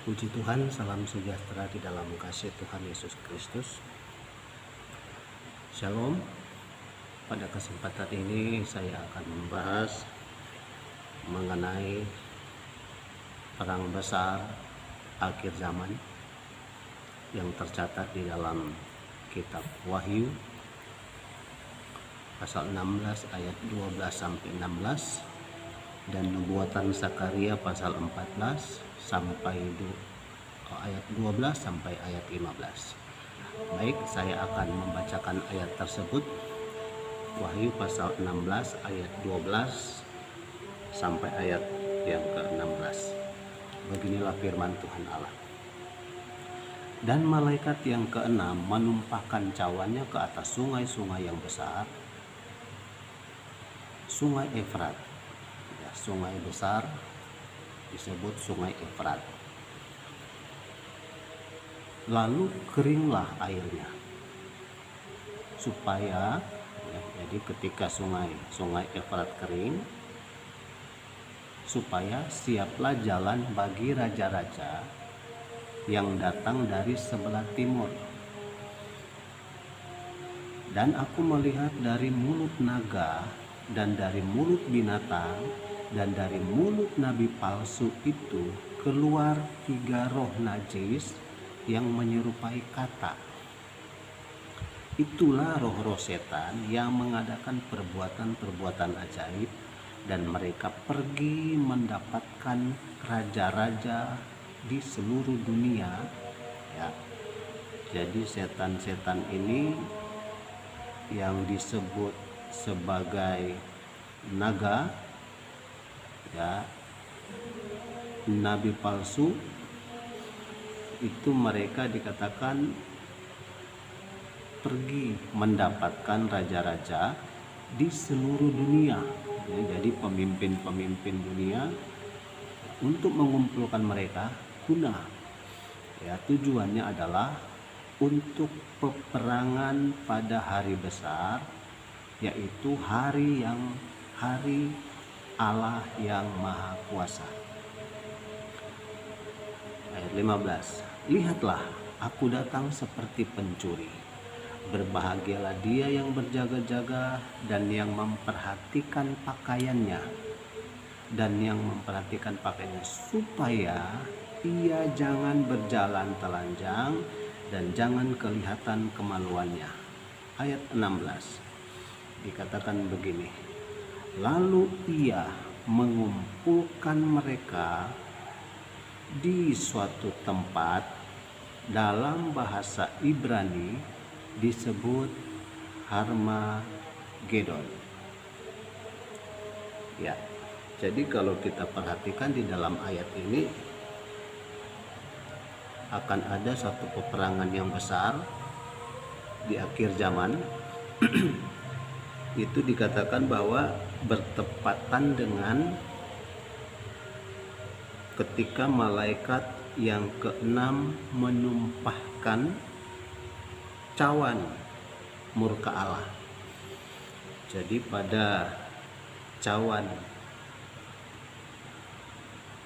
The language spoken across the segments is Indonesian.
Puji Tuhan, salam sejahtera di dalam kasih Tuhan Yesus Kristus. Shalom. Pada kesempatan ini saya akan membahas mengenai perang besar akhir zaman yang tercatat di dalam kitab Wahyu pasal 16 ayat 12 sampai 16 dan nubuatan Zakaria pasal 14 sampai ayat 12 sampai ayat 15. Baik, saya akan membacakan ayat tersebut. Wahyu pasal 16 ayat 12 sampai ayat yang ke-16. Beginilah firman Tuhan Allah. Dan malaikat yang keenam menumpahkan cawannya ke atas sungai-sungai yang besar, sungai Efrat. Ya, sungai besar disebut sungai Efrat. Lalu keringlah airnya, supaya jadi ketika sungai Efrat kering, supaya siaplah jalan bagi raja-raja yang datang dari sebelah timur. Dan aku melihat dari mulut naga dan dari mulut binatang dan dari mulut nabi palsu itu keluar 3 roh najis yang menyerupai kata. Itulah roh-roh setan yang mengadakan perbuatan-perbuatan ajaib, dan mereka pergi mendapatkan raja-raja di seluruh dunia. Ya. Jadi setan-setan ini yang disebut sebagai naga, ya, nabi palsu, itu mereka dikatakan pergi mendapatkan raja-raja di seluruh dunia. Ya, jadi pemimpin-pemimpin dunia untuk mengumpulkan mereka guna, ya, tujuannya adalah untuk peperangan pada hari besar, yaitu hari Allah yang Maha Kuasa. Ayat 15. Lihatlah, aku datang seperti pencuri. Berbahagialah dia yang berjaga-jaga dan yang memperhatikan pakaiannya, supaya ia jangan berjalan telanjang dan jangan kelihatan kemaluannya. Ayat 16 dikatakan begini, lalu ia mengumpulkan mereka di suatu tempat, dalam bahasa Ibrani disebut Harmagedon. Ya, jadi kalau kita perhatikan di dalam ayat ini akan ada satu peperangan yang besar di akhir zaman. Itu dikatakan bahwa bertepatan dengan ketika malaikat yang keenam menumpahkan cawan murka Allah. Jadi pada cawan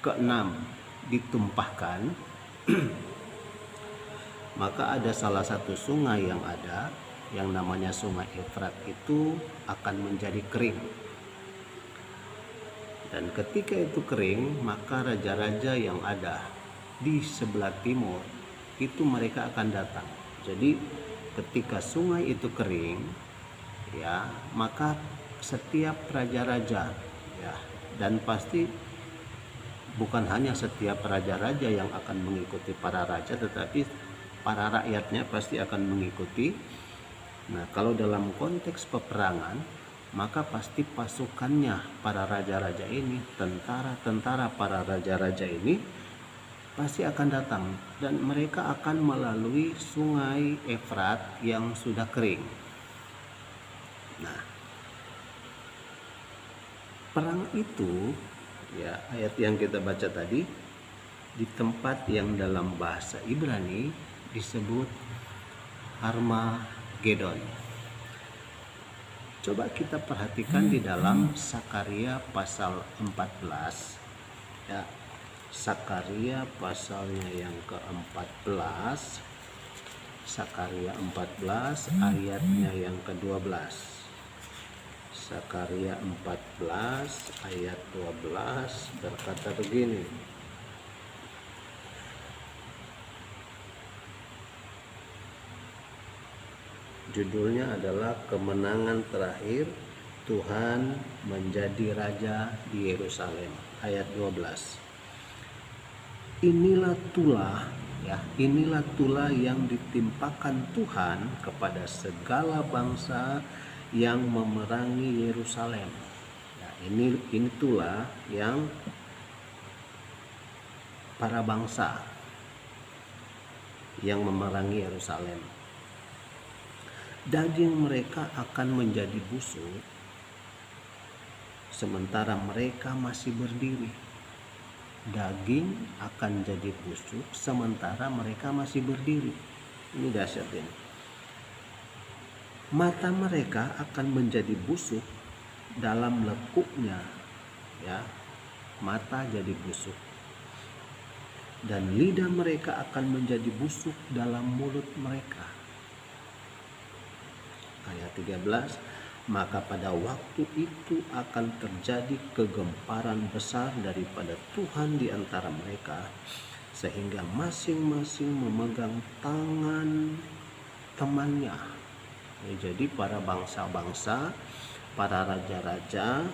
keenam ditumpahkan, maka ada salah satu sungai yang ada, yang namanya sungai Efrat, itu akan menjadi kering. Dan ketika itu kering, maka raja-raja yang ada di sebelah timur itu mereka akan datang. Jadi ketika sungai itu kering, ya, maka setiap raja-raja, ya, dan pasti bukan hanya setiap raja-raja yang akan mengikuti para raja, tetapi para rakyatnya pasti akan mengikuti. Nah, kalau dalam konteks peperangan, maka pasti pasukannya para raja-raja ini, tentara para raja-raja ini pasti akan datang, dan mereka akan melalui sungai Efrat yang sudah kering. Nah, perang itu, ya, ayat yang kita baca tadi, di tempat yang dalam bahasa Ibrani disebut Harmagedon. Coba kita perhatikan di dalam Zakaria pasal 14, ya. Sakaria pasalnya yang ke-14, Sakaria 14 ayatnya yang ke-12. Sakaria 14 ayat 12 berkata begini. Judulnya adalah Kemenangan Terakhir Tuhan Menjadi Raja di Yerusalem. Ayat 12. Inilah tulah yang ditimpakan Tuhan kepada segala bangsa yang memerangi Yerusalem. Nah, ini tulah yang para bangsa yang memerangi Yerusalem. Daging mereka akan menjadi busuk sementara mereka masih berdiri. Daging akan jadi busuk sementara mereka masih berdiri. Ini dahsyat ini. Mata mereka akan menjadi busuk dalam lekuknya, ya. Mata jadi busuk. Dan lidah mereka akan menjadi busuk dalam mulut mereka. Ayat 13, maka pada waktu itu akan terjadi kegemparan besar daripada Tuhan di antara mereka, sehingga masing-masing memegang tangan temannya. Jadi para bangsa-bangsa, para raja-raja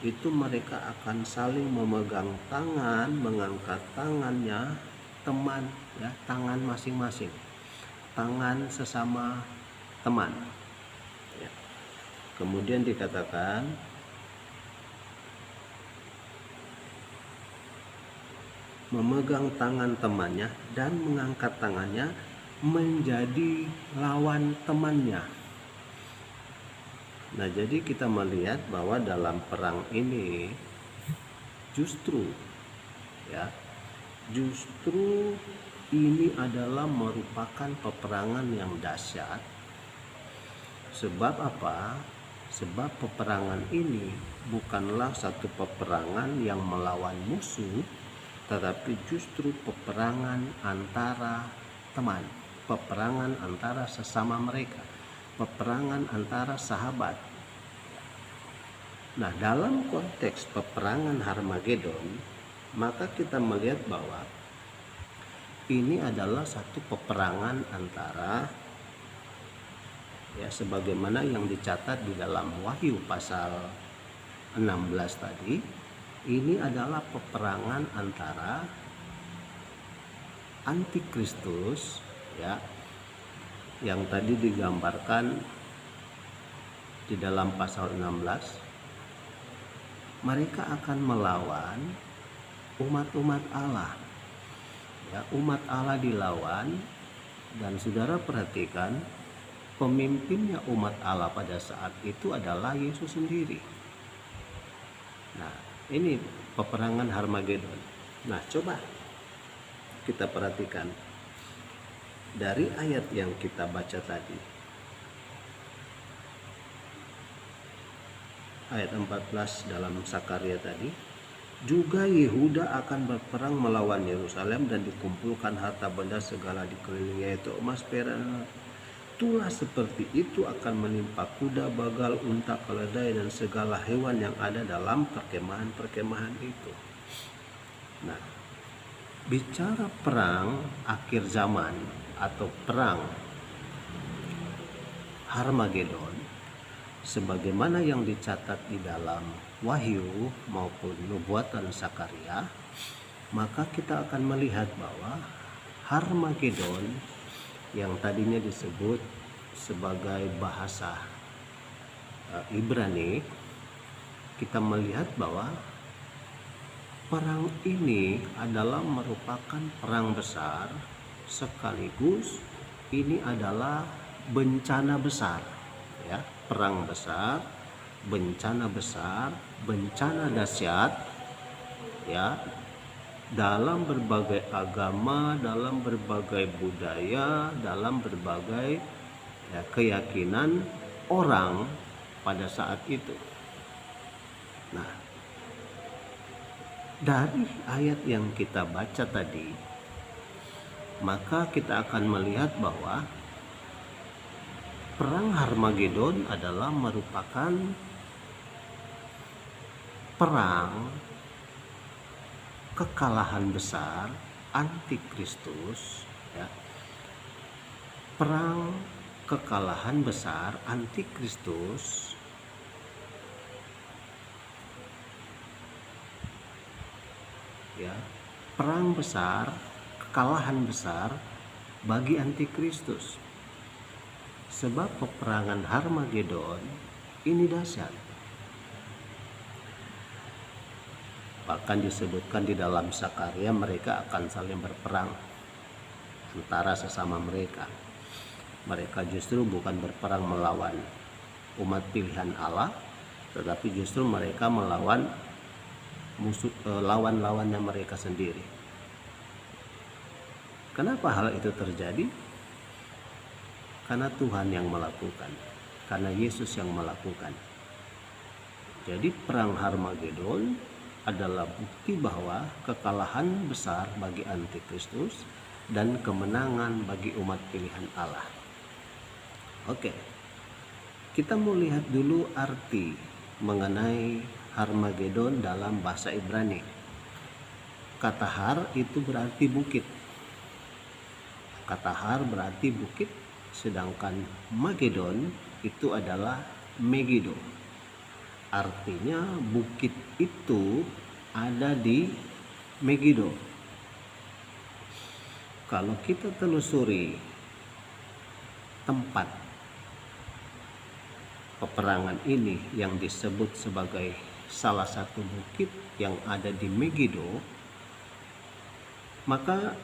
itu mereka akan saling memegang tangan, mengangkat tangannya teman, ya, tangan masing-masing, tangan sesama teman. Kemudian dikatakan memegang tangan temannya dan mengangkat tangannya menjadi lawan temannya. Nah, jadi kita melihat bahwa dalam perang ini justru ini adalah merupakan peperangan yang dahsyat. Sebab apa? Sebab peperangan ini bukanlah satu peperangan yang melawan musuh, tetapi justru peperangan antara teman, peperangan antara sesama mereka, peperangan antara sahabat. Nah, dalam konteks peperangan Harmagedon, maka kita melihat bahwa ini adalah satu peperangan antara, ya, sebagaimana yang dicatat di dalam Wahyu pasal 16 tadi, ini adalah peperangan antara antikristus, ya, yang tadi digambarkan di dalam pasal 16. Mereka akan melawan umat-umat Allah, ya, umat Allah dilawan. Dan saudara perhatikan, pemimpinnya umat Allah pada saat itu adalah Yesus sendiri. Nah, ini peperangan Harmagedon. Nah, coba kita perhatikan dari ayat yang kita baca tadi. Ayat 14 dalam Sakaria tadi. Juga Yehuda akan berperang melawan Yerusalem dan dikumpulkan harta benda segala dikelilingnya, yaitu emas, perak, tulah seperti itu akan menimpa kuda, bagal, unta, keledai, dan segala hewan yang ada dalam perkemahan-perkemahan itu. Nah, bicara perang akhir zaman atau perang Harmagedon, sebagaimana yang dicatat di dalam Wahyu maupun nubuatan Sakaria, maka kita akan melihat bahwa Harmagedon yang tadinya disebut sebagai bahasa Ibrani, kita melihat bahwa perang ini adalah merupakan perang besar, sekaligus ini adalah bencana besar, ya, perang besar, bencana dahsyat, ya, dalam berbagai agama, dalam berbagai budaya, dalam berbagai, ya, keyakinan orang pada saat itu. Nah, Dari ayat yang kita baca tadi, maka kita akan melihat bahwa perang Harmagedon adalah merupakan perang kekalahan besar antikristus, ya. Perang kekalahan besar antikristus ya, perang besar, kekalahan besar bagi antikristus. Sebab peperangan Harmagedon ini dahsyat. Bahkan disebutkan di dalam Sakarya mereka akan saling berperang antara sesama mereka. Mereka justru bukan berperang melawan umat pilihan Allah, tetapi justru mereka melawan musuh, lawan-lawannya mereka sendiri. Kenapa hal itu terjadi? Karena Tuhan yang melakukan, karena Yesus yang melakukan. Jadi perang Harmagedon adalah bukti bahwa kekalahan besar bagi antikristus dan kemenangan bagi umat pilihan Allah. Oke, kita mau lihat dulu arti mengenai Harmagedon dalam bahasa Ibrani. Kata har itu berarti bukit. Kata har berarti bukit, sedangkan Magedon itu adalah Megido. Artinya bukit itu ada di Megido. Kalau kita telusuri tempat peperangan ini yang disebut sebagai salah satu bukit yang ada di Megido, maka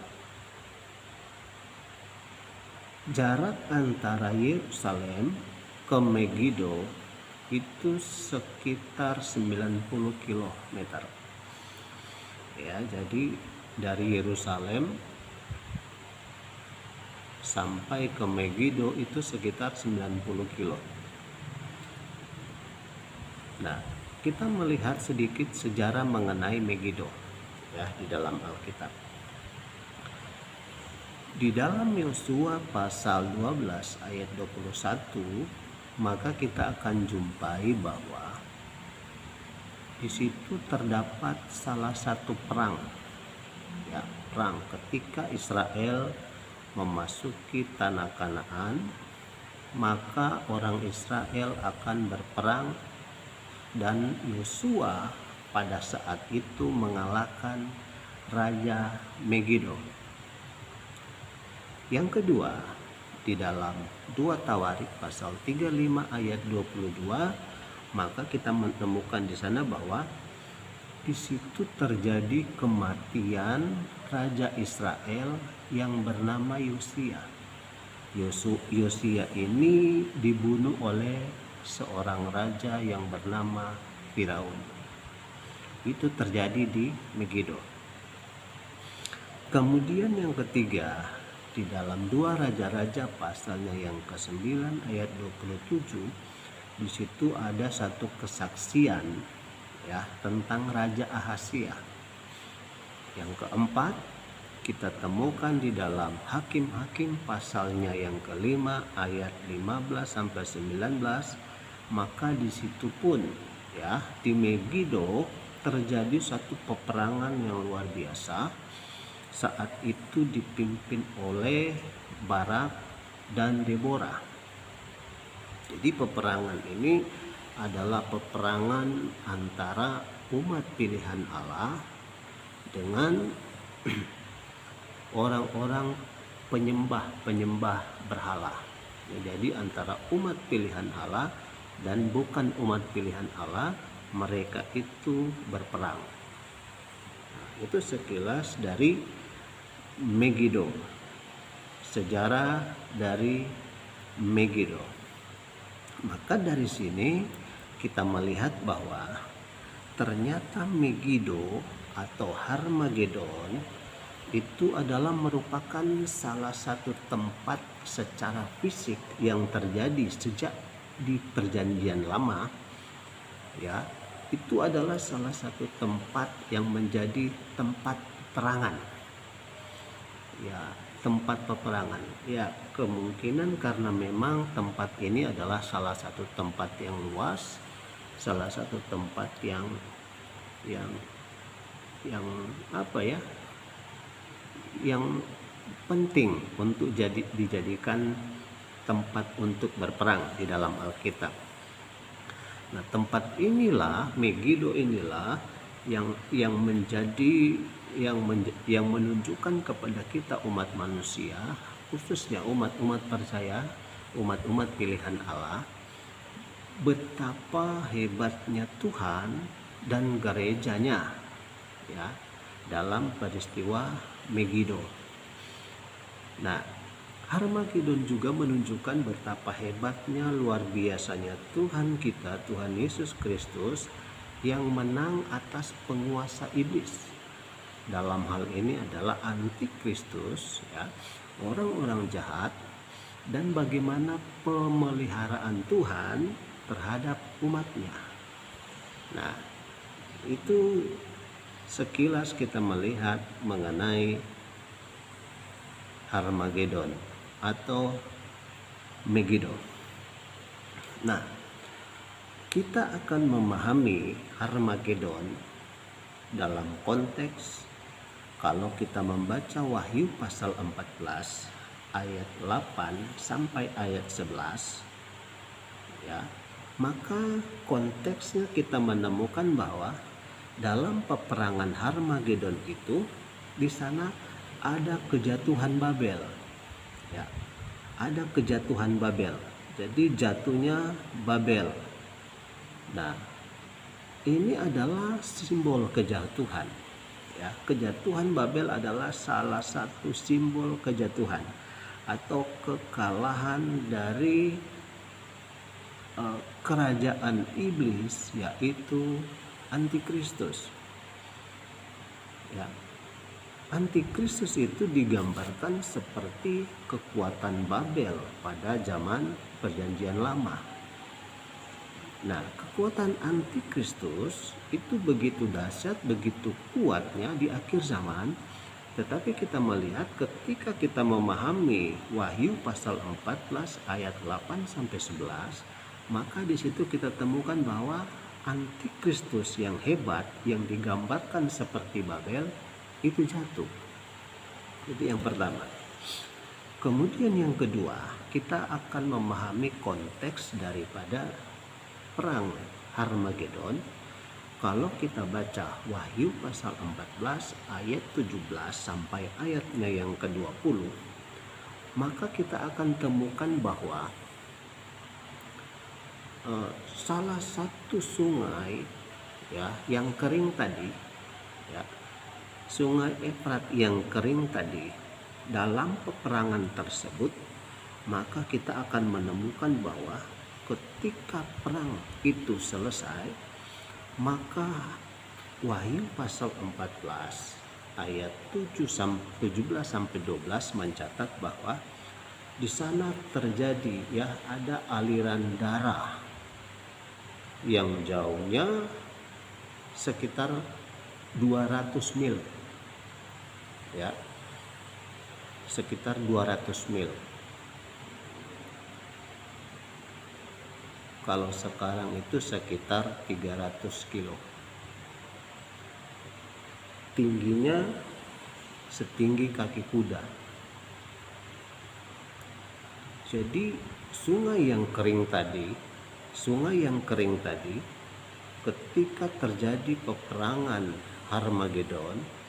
jarak antara Yerusalem ke Megido itu sekitar 90 km. Ya, jadi dari Yerusalem sampai ke Megido itu sekitar 90 km. Nah, kita melihat sedikit sejarah mengenai Megido ya di dalam Alkitab. Di dalam Yosua pasal 12 ayat 21, maka kita akan jumpai bahwa di situ terdapat salah satu perang. Ya, perang ketika Israel memasuki tanah Kanaan, maka orang Israel akan berperang dan Yosua pada saat itu mengalahkan Raja Megido. Yang kedua, di dalam 2 Tawarik pasal 35 ayat 22, maka kita menemukan di sana bahwa di situ terjadi kematian Raja Israel yang bernama Yosia. Yosia ini dibunuh oleh seorang raja yang bernama Firaun. Itu terjadi di Megido. Kemudian yang ketiga, di dalam 2 Raja-Raja pasalnya yang ke-9 ayat 27, di situ ada satu kesaksian ya tentang Raja Ahazia. Yang keempat, kita temukan di dalam Hakim-Hakim pasalnya yang ke-5 ayat 15 sampai 19, maka di situ pun ya di Megido terjadi satu peperangan yang luar biasa. Saat itu dipimpin oleh Barak dan Deborah. Jadi peperangan ini adalah peperangan antara umat pilihan Allah dengan orang-orang penyembah berhala. Jadi antara umat pilihan Allah dan bukan umat pilihan Allah, mereka itu berperang. Nah, itu sekilas dari Megido, sejarah dari Megido. Maka dari sini kita melihat bahwa ternyata Megido atau Harmagedon itu adalah merupakan salah satu tempat secara fisik yang terjadi sejak di Perjanjian Lama ya, itu adalah salah satu tempat yang menjadi tempat peperangan. Ya, tempat peperangan. Ya, kemungkinan karena memang tempat ini adalah salah satu tempat yang luas, salah satu tempat yang yang apa ya? Yang penting untuk dijadikan tempat untuk berperang di dalam Alkitab. Nah, tempat inilah, Megido inilah yang menjadi yang menunjukkan kepada kita umat manusia, khususnya umat-umat percaya, umat-umat pilihan Allah, betapa hebatnya Tuhan dan gerejanya ya dalam peristiwa Megido. Nah, Harmagedon juga menunjukkan betapa hebatnya, luar biasanya Tuhan kita, Tuhan Yesus Kristus, yang menang atas penguasa iblis. Dalam hal ini adalah antikristus, ya, orang-orang jahat, dan bagaimana pemeliharaan Tuhan terhadap umatnya. Nah, itu sekilas kita melihat mengenai Harmagedon atau Megido. Nah, kita akan memahami Harmagedon dalam konteks kalau kita membaca Wahyu pasal 14 ayat 8 sampai ayat 11 ya, maka konteksnya kita menemukan bahwa dalam peperangan Harmagedon itu di sana ada kejatuhan Babel. Ya, ada kejatuhan Babel. Jadi jatuhnya Babel. Nah, ini adalah simbol kejatuhan. Ya, kejatuhan Babel adalah salah satu simbol kejatuhan atau kekalahan dari kerajaan iblis, yaitu Antikristus. Ya, Antikristus itu digambarkan seperti kekuatan Babel pada zaman Perjanjian Lama. Nah, kekuatan Antikristus itu begitu dahsyat, begitu kuatnya di akhir zaman. Tetapi kita melihat ketika kita memahami Wahyu pasal 14 ayat 8 sampai 11, maka di situ kita temukan bahwa Antikristus yang hebat, yang digambarkan seperti Babel, itu jatuh. Itu yang pertama. Kemudian yang kedua, kita akan memahami konteks daripada perang Harmagedon. Kalau kita baca Wahyu pasal 14 ayat 17 sampai ayatnya yang ke-20, maka kita akan temukan bahwa salah satu sungai ya yang kering tadi, ya, Sungai Efrat yang kering tadi, dalam peperangan tersebut, maka kita akan menemukan bahwa ketika perang itu selesai, maka Wahyu pasal 14 ayat 17 sampai 12 mencatat bahwa di sana terjadi ya ada aliran darah yang jauhnya sekitar 200 mil. Ya, sekitar 200 mil. Kalau sekarang itu sekitar 300 kilo. Tingginya setinggi kaki kuda. Jadi sungai yang kering tadi ketika terjadi peperangan Harmagedon,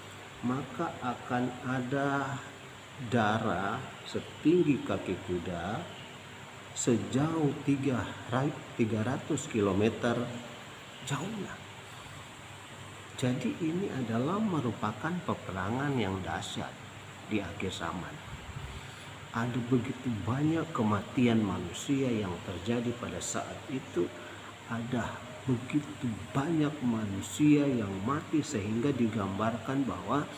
maka akan ada darah setinggi kaki kuda sejauh 300 km jauhnya. Jadi ini adalah merupakan peperangan yang dahsyat di akhir zaman. Ada begitu banyak kematian manusia yang terjadi pada saat itu. Ada begitu banyak manusia yang mati sehingga digambarkan bahwa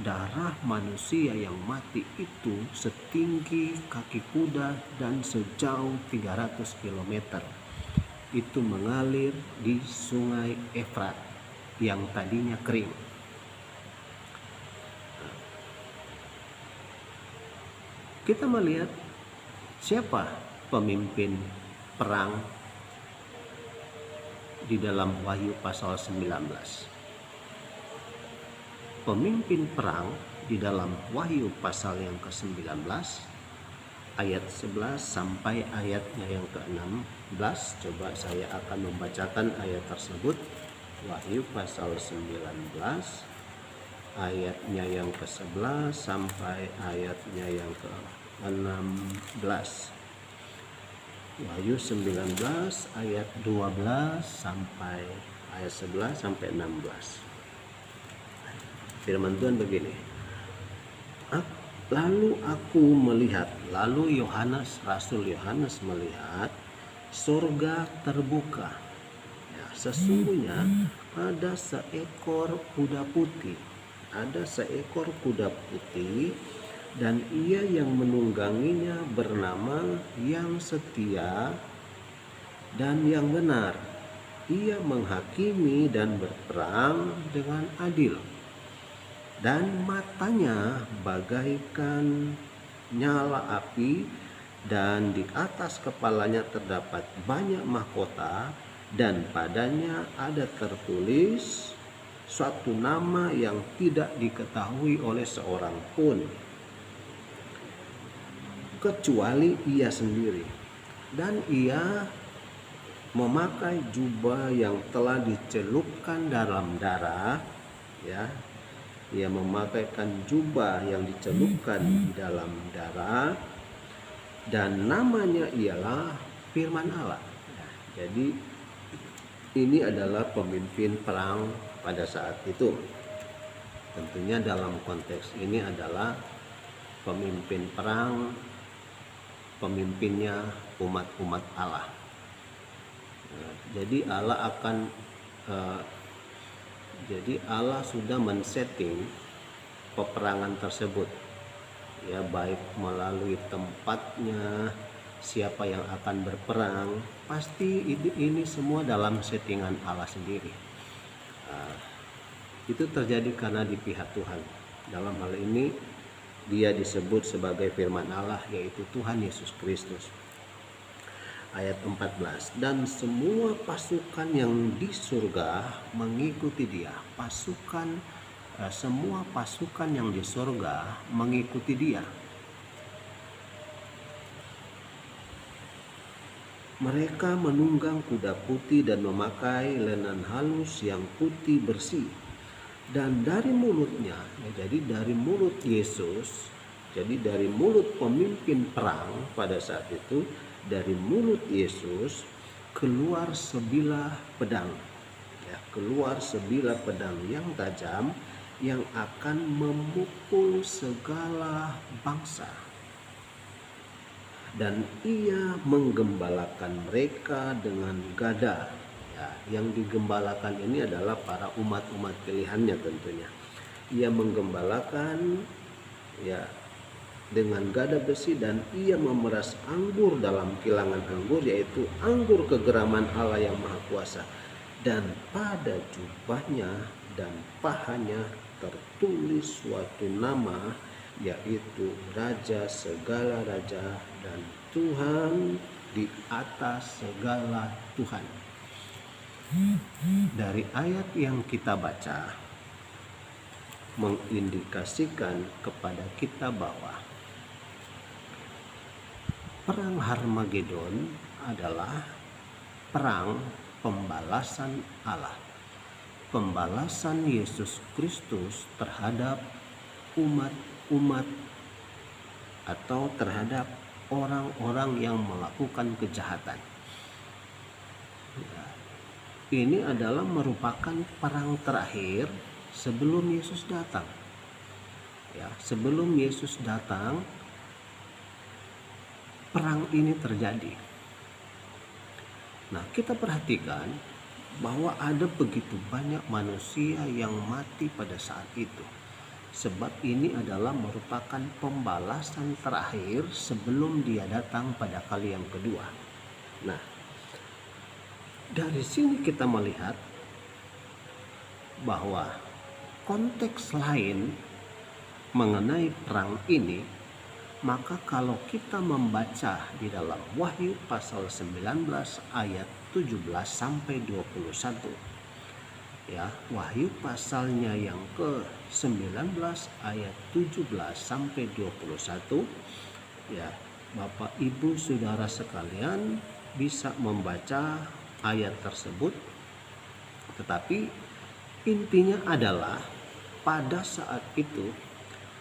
darah manusia yang mati itu setinggi kaki kuda dan sejauh 300 km. itu mengalir di sungai Efrat yang tadinya kering. Kita melihat siapa pemimpin perang di dalam Wahyu pasal 19. Pemimpin perang di dalam Wahyu pasal yang ke-19 ayat 11 sampai ayatnya yang ke-16. Coba saya akan membacakan ayat tersebut. Wahyu pasal 19 ayatnya yang ke-11 sampai ayatnya yang ke-16. Wahyu 19 ayat 12 sampai ayat 11 sampai 16. Firman Tuhan begini. Lalu Rasul Yohanes melihat surga terbuka. Ya, sesungguhnya ada seekor kuda putih. Dan ia yang menungganginya bernama Yang Setia dan Yang Benar. Ia menghakimi dan berperang dengan adil. Dan matanya bagaikan nyala api, dan di atas kepalanya terdapat banyak mahkota, dan padanya ada tertulis suatu nama yang tidak diketahui oleh seorang pun kecuali ia sendiri. Dan ia memakai jubah yang telah dicelupkan dalam darah, ya. Ia memakaikan jubah yang dicelupkan di dalam darah, dan namanya ialah Firman Allah. Jadi ini adalah pemimpin perang pada saat itu. Tentunya dalam konteks ini adalah pemimpin perang, pemimpinnya umat-umat Allah. Jadi Allah sudah men-setting peperangan tersebut, ya, baik melalui tempatnya, siapa yang akan berperang, pasti ini semua dalam settingan Allah sendiri. Itu terjadi karena di pihak Tuhan. Dalam hal ini dia disebut sebagai firman Allah, yaitu Tuhan Yesus Kristus. Ayat 14, dan semua pasukan yang di surga mengikuti dia. Semua pasukan yang di surga mengikuti dia. Mereka menunggang kuda putih dan memakai lenan halus yang putih bersih. Dan dari mulutnya, jadi dari mulut Yesus, jadi dari mulut pemimpin perang pada saat itu, dari mulut Yesus keluar sebilah pedang, ya, keluar sebilah pedang yang tajam yang akan memukul segala bangsa. Dan ia menggembalakan mereka dengan gada. Ya, yang digembalakan ini adalah para umat-umat pilihannya tentunya. Ia menggembalakan, ya, dengan gada besi, dan ia memeras anggur dalam kilangan anggur, yaitu anggur kegeraman Allah yang Maha Kuasa. Dan pada jubahnya dan pahanya tertulis suatu nama, yaitu Raja segala raja dan Tuhan di atas segala Tuhan. Dari ayat yang kita baca mengindikasikan kepada kita bahwa perang Harmagedon adalah perang pembalasan Allah. Pembalasan Yesus Kristus terhadap umat-umat atau terhadap orang-orang yang melakukan kejahatan. Ini adalah merupakan perang terakhir sebelum Yesus datang. Ya, sebelum Yesus datang, perang ini terjadi. Nah, kita perhatikan bahwa ada begitu banyak manusia yang mati pada saat itu. Sebab ini adalah merupakan pembalasan terakhir sebelum dia datang pada kali yang kedua. Nah, Dari sini kita melihat bahwa konteks lain mengenai perang ini, maka kalau kita membaca di dalam Wahyu pasal 19 ayat 17 sampai 21, ya, Wahyu pasalnya yang ke-19 ayat 17 sampai 21, ya, Bapak Ibu Saudara sekalian bisa membaca ayat tersebut, tetapi intinya adalah pada saat itu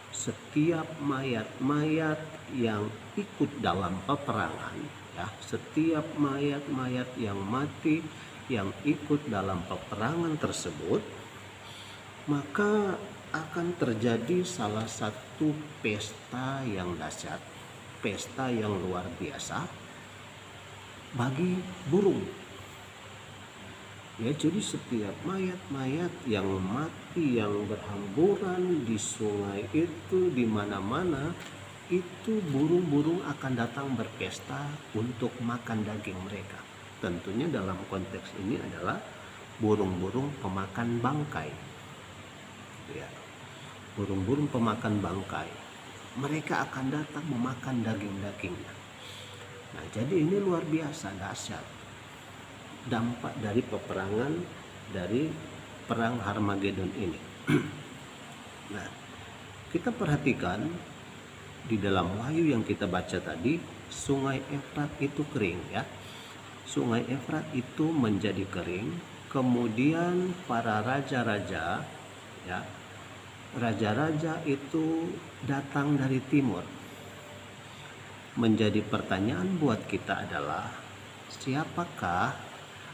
setiap mayat-mayat yang ikut dalam peperangan, ya, setiap mayat-mayat yang mati yang ikut dalam peperangan tersebut, maka akan terjadi salah satu pesta yang dahsyat, pesta yang luar biasa bagi burung. Ya, jadi setiap mayat-mayat yang mati, yang berhamburan di sungai itu, di mana-mana, itu burung-burung akan datang berpesta untuk makan daging mereka. Tentunya dalam konteks ini adalah burung-burung pemakan bangkai. Ya, burung-burung pemakan bangkai. Mereka akan datang memakan daging-dagingnya. Nah, jadi ini luar biasa dahsyat. Dampak dari peperangan, dari perang Harmagedon ini. Nah, kita perhatikan di dalam Wahyu yang kita baca tadi, sungai Efrat itu kering, ya. Sungai Efrat itu menjadi kering, kemudian para raja-raja, ya, raja-raja itu datang dari timur. Menjadi pertanyaan buat kita adalah, siapakah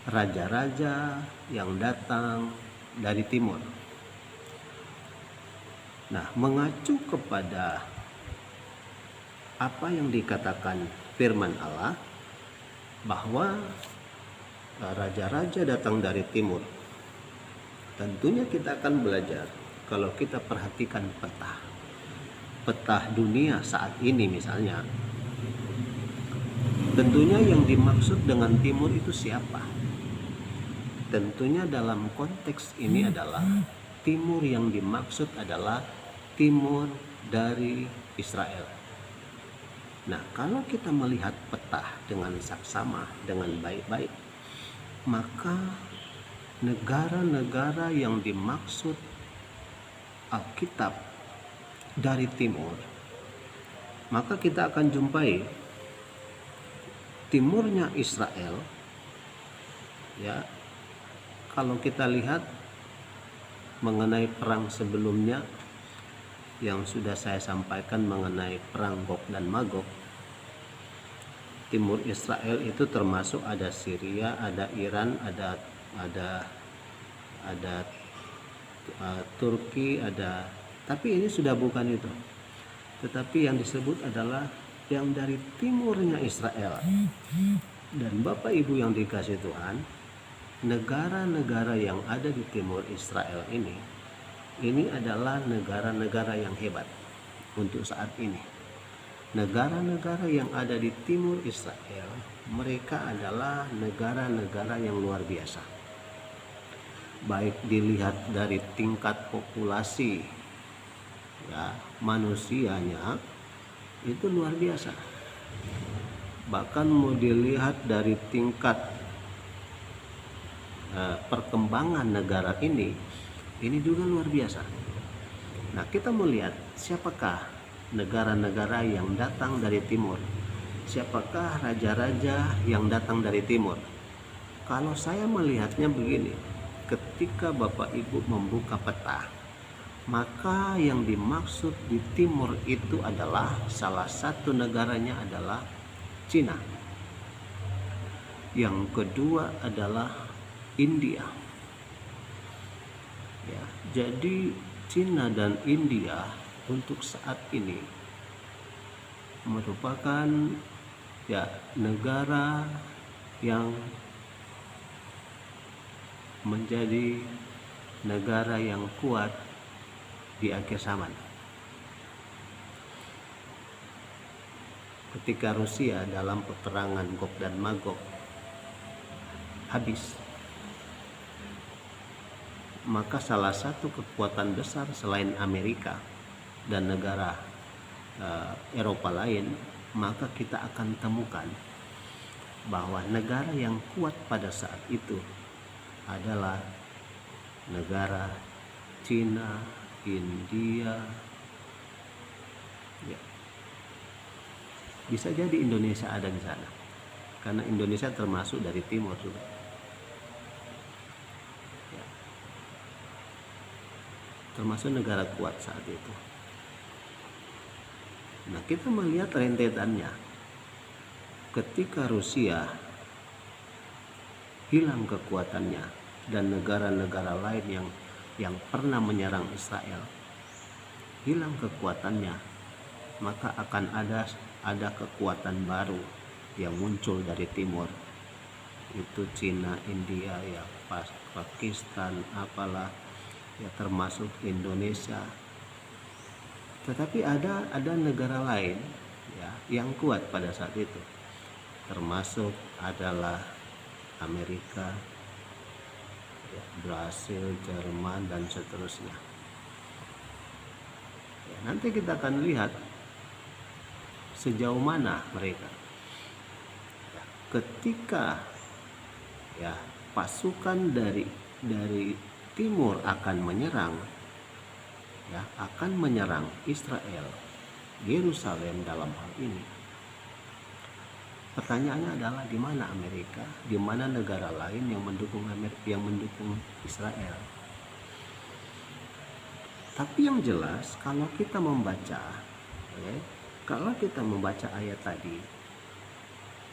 raja-raja yang datang dari timur? Nah, mengacu kepada apa yang dikatakan firman Allah bahwa raja-raja datang dari timur, tentunya kita akan belajar kalau kita perhatikan peta dunia saat ini misalnya. Tentunya yang dimaksud dengan timur itu siapa? Tentunya dalam konteks ini adalah timur yang dimaksud adalah timur dari Israel. Nah, kalau kita melihat peta dengan saksama, dengan baik-baik, maka negara-negara yang dimaksud Alkitab dari timur, maka kita akan jumpai timurnya Israel, ya. Kalau kita lihat mengenai perang sebelumnya yang sudah saya sampaikan mengenai perang Gog dan Magog, timur Israel itu termasuk ada Syria, ada Iran, ada Turki, tapi ini sudah bukan itu. Tetapi yang disebut adalah yang dari timurnya Israel. Dan Bapak Ibu yang dikasihi Tuhan, negara-negara yang ada di timur Israel ini adalah negara-negara yang hebat untuk saat ini. Negara-negara yang ada di timur Israel, mereka adalah negara-negara yang luar biasa. Baik dilihat dari tingkat populasi, ya, manusianya itu luar biasa. Bahkan mau dilihat dari tingkat perkembangan negara ini juga luar biasa. Nah, kita melihat siapakah negara-negara yang datang dari timur, siapakah raja-raja yang datang dari timur. Kalau saya melihatnya begini, ketika Bapak Ibu membuka peta, maka yang dimaksud di timur itu adalah salah satu negaranya adalah Cina. Yang kedua adalah India. Ya, jadi Cina dan India untuk saat ini merupakan, ya, negara yang menjadi negara yang kuat di akhir zaman. Ketika Rusia dalam peperangan Gog dan Magog habis. Maka salah satu kekuatan besar selain Amerika dan negara Eropa lain, maka kita akan temukan bahwa negara yang kuat pada saat itu adalah negara Cina, India, ya. Bisa jadi Indonesia ada di sana, karena Indonesia termasuk dari timur juga. Ya. Termasuk negara kuat saat itu. Nah, kita melihat rentetannya. Ketika Rusia hilang kekuatannya dan negara-negara lain yang pernah menyerang Israel hilang kekuatannya, maka akan ada kekuatan baru yang muncul dari timur, itu Cina, India, ya Pakistan, apalah, ya termasuk Indonesia. Tetapi ada negara lain ya yang kuat pada saat itu, termasuk adalah Amerika, ya, Brasil, Jerman, dan seterusnya. Ya, nanti kita akan lihat sejauh mana mereka. Ya, ketika ya pasukan dari timur akan menyerang, ya akan menyerang Israel, Yerusalem dalam hal ini. Pertanyaannya adalah di mana Amerika, di mana negara lain yang mendukung Israel. Tapi yang jelas kalau kita membaca ayat tadi,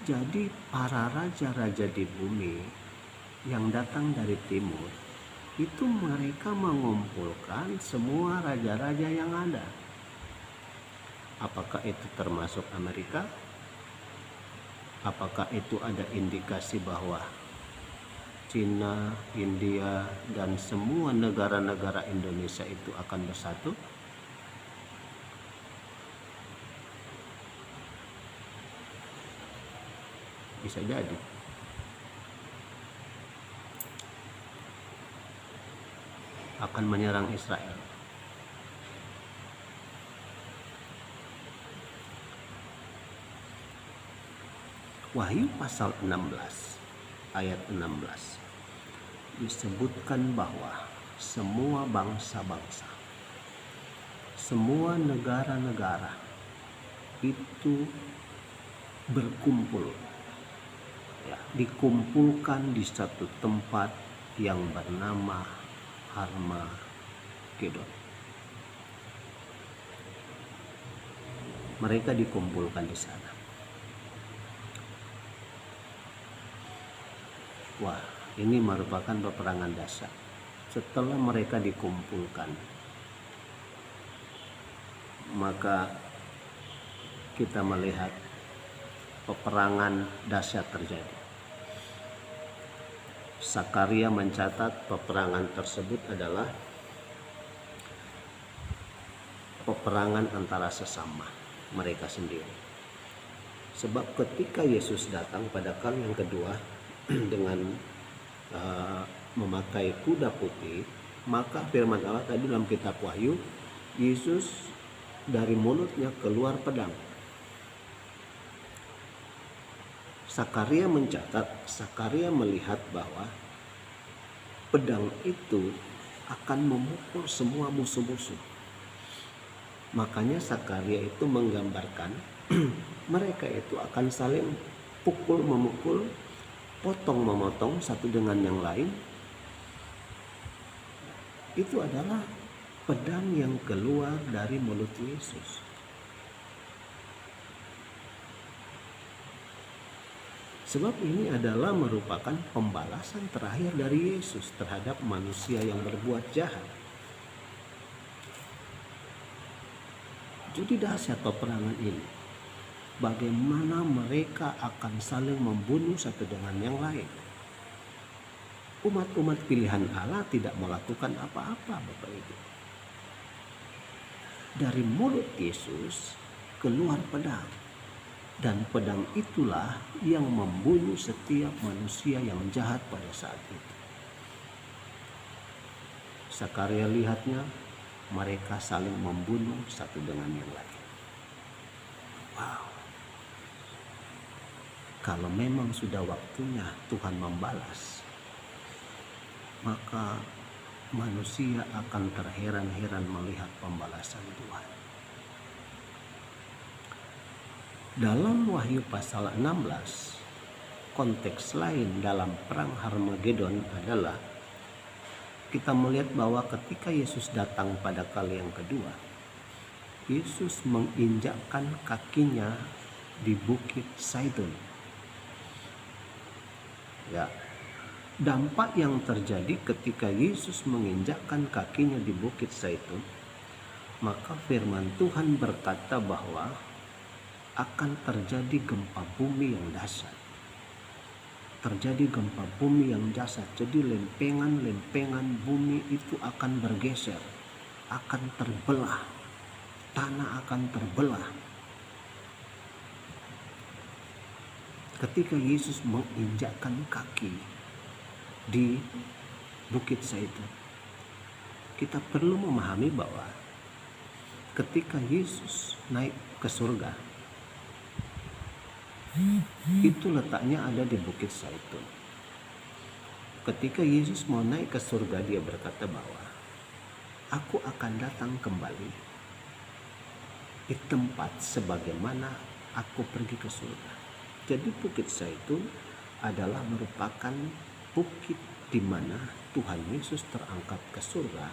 jadi para raja-raja di bumi yang datang dari timur itu mereka mengumpulkan semua raja-raja yang ada. Apakah itu termasuk Amerika? Apakah itu ada indikasi bahwa Cina, India, dan semua negara-negara Indonesia itu akan bersatu? Bisa jadi. Akan menyerang Israel. Wahyu pasal 16 ayat 16 disebutkan bahwa semua bangsa-bangsa, semua negara-negara itu berkumpul, ya, dikumpulkan di satu tempat yang bernama Harmagedon. Mereka dikumpulkan di sana. Wah, ini merupakan peperangan dahsyat. Setelah mereka dikumpulkan, maka kita melihat peperangan dahsyat terjadi. Sakaria mencatat peperangan tersebut adalah peperangan antara sesama mereka sendiri. Sebab ketika Yesus datang pada kali yang kedua dengan memakai kuda putih, maka firman Allah tadi dalam kitab Wahyu, Yesus dari mulutnya keluar pedang. Sakaria mencatat, Sakaria melihat bahwa pedang itu akan memukul semua musuh-musuh. Makanya Sakaria itu menggambarkan mereka itu akan saling pukul memukul, potong memotong satu dengan yang lain. Itu adalah pedang yang keluar dari mulut Yesus. Sebab ini adalah merupakan pembalasan terakhir dari Yesus terhadap manusia yang berbuat jahat. Jadi dahsyat peperangan ini. Bagaimana mereka akan saling membunuh satu dengan yang lain. Umat-umat pilihan Allah tidak melakukan apa-apa, Bapak Ibu. Dari mulut Yesus keluar pedang. Dan pedang itulah yang membunuh setiap manusia yang jahat pada saat itu. Sakaria lihatnya, mereka saling membunuh satu dengan yang lain. Wow. Kalau memang sudah waktunya Tuhan membalas, maka manusia akan terheran-heran melihat pembalasan Tuhan. Dalam Wahyu pasal 16, konteks lain dalam perang Harmagedon adalah kita melihat bahwa ketika Yesus datang pada kali yang kedua, Yesus menginjakkan kakinya di Bukit Zaitun. Ya, dampak yang terjadi ketika Yesus menginjakkan kakinya di Bukit Zaitun, maka firman Tuhan berkata bahwa akan terjadi gempa bumi yang dahsyat. Terjadi gempa bumi yang dahsyat. Jadi lempengan-lempengan bumi itu akan bergeser, akan terbelah. Tanah akan terbelah. Ketika Yesus menginjakkan kaki di Bukit Zaitun, kita perlu memahami bahwa ketika Yesus naik ke surga, itu letaknya ada di Bukit Zaitun. Ketika Yesus mau naik ke surga, dia berkata bahwa aku akan datang kembali di tempat sebagaimana aku pergi ke surga. Jadi Bukit Zaitun adalah merupakan bukit di mana Tuhan Yesus terangkat ke surga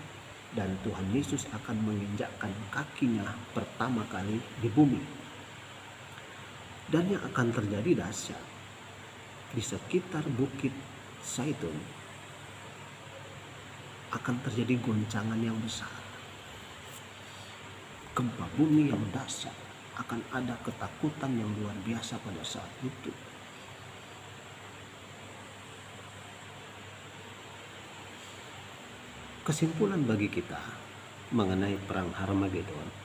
dan Tuhan Yesus akan menginjakkan kakinya pertama kali di bumi. Dan yang akan terjadi dahsyat di sekitar Bukit Zaitun, akan terjadi goncangan yang besar, gempa bumi yang dahsyat, akan ada ketakutan yang luar biasa pada saat itu. Kesimpulan bagi kita mengenai perang Harmagedon,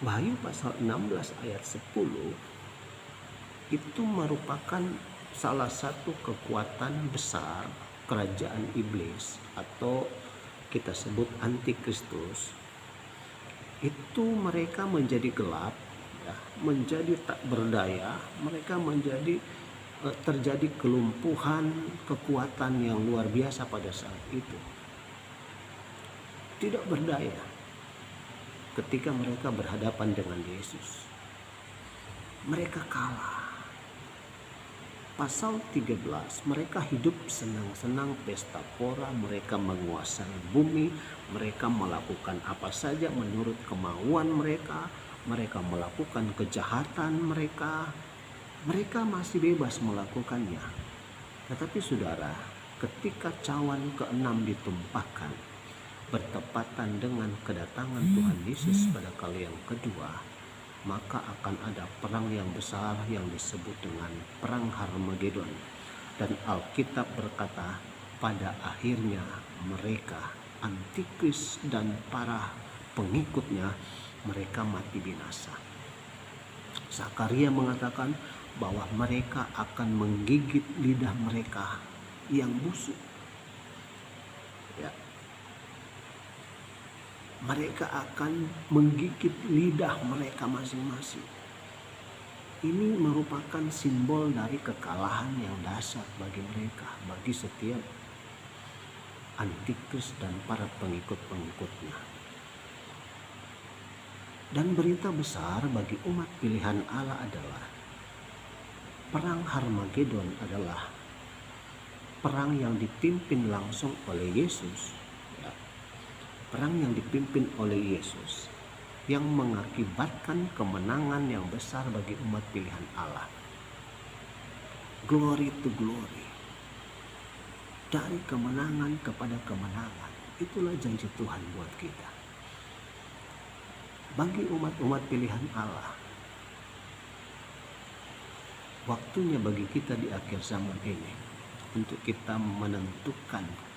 Wahyu pasal 16 ayat 10 itu merupakan salah satu kekuatan besar kerajaan iblis atau kita sebut antikristus. Itu mereka menjadi gelap, ya, menjadi tak berdaya, mereka menjadi terjadi kelumpuhan kekuatan yang luar biasa pada saat itu. Tidak berdaya ketika mereka berhadapan dengan Yesus. Mereka kalah. Pasal 13, mereka hidup senang-senang pesta pora, mereka menguasai bumi, mereka melakukan apa saja menurut kemauan mereka melakukan kejahatan mereka masih bebas melakukannya. Tetapi saudara, ketika cawan ke-6 ditumpahkan bertepatan dengan kedatangan Tuhan Yesus pada kali yang kedua, maka akan ada perang yang besar yang disebut dengan perang Harmagedon. Dan Alkitab berkata pada akhirnya mereka, antikris dan para pengikutnya, mereka mati binasa. Sakaria mengatakan bahwa mereka akan menggigit lidah mereka yang busuk. Ya. Mereka akan menggigit lidah mereka masing-masing. Ini merupakan simbol dari kekalahan yang dahsyat bagi mereka, bagi setiap antikris dan para pengikut-pengikutnya. Dan berita besar bagi umat pilihan Allah adalah perang Harmagedon adalah perang yang dipimpin langsung oleh Yesus. Perang yang dipimpin oleh Yesus yang mengakibatkan kemenangan yang besar bagi umat pilihan Allah. Glory to glory. Dari kemenangan kepada kemenangan. Itulah janji Tuhan buat kita. Bagi umat-umat pilihan Allah, waktunya bagi kita di akhir zaman ini untuk kita menentukan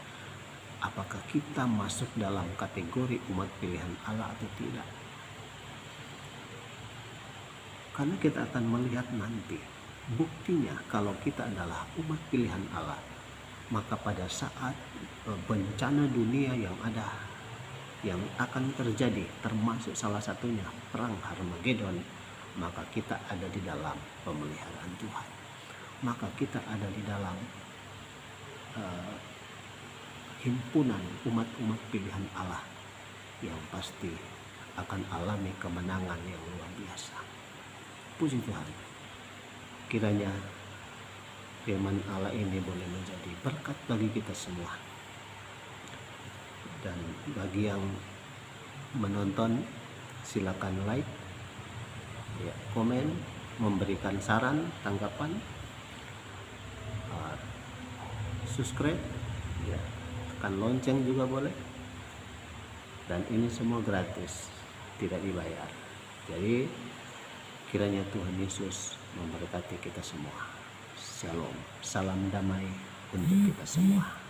apakah kita masuk dalam kategori umat pilihan Allah atau tidak. Karena kita akan melihat nanti buktinya kalau kita adalah umat pilihan Allah, maka pada saat bencana dunia yang akan terjadi, termasuk salah satunya perang Harmagedon, maka kita ada di dalam pemeliharaan Tuhan. Maka kita ada di dalam himpunan umat-umat pilihan Allah yang pasti akan alami kemenangan yang luar biasa. Puji Tuhan. Kiranya firman Allah ini boleh menjadi berkat bagi kita semua. Dan bagi yang menonton, silakan like, ya, komen, memberikan saran, tanggapan, subscribe, ya, tekan lonceng juga boleh. Dan ini semua gratis, tidak dibayar. Jadi kiranya Tuhan Yesus memberkati kita semua. Shalom, salam damai untuk kita semua.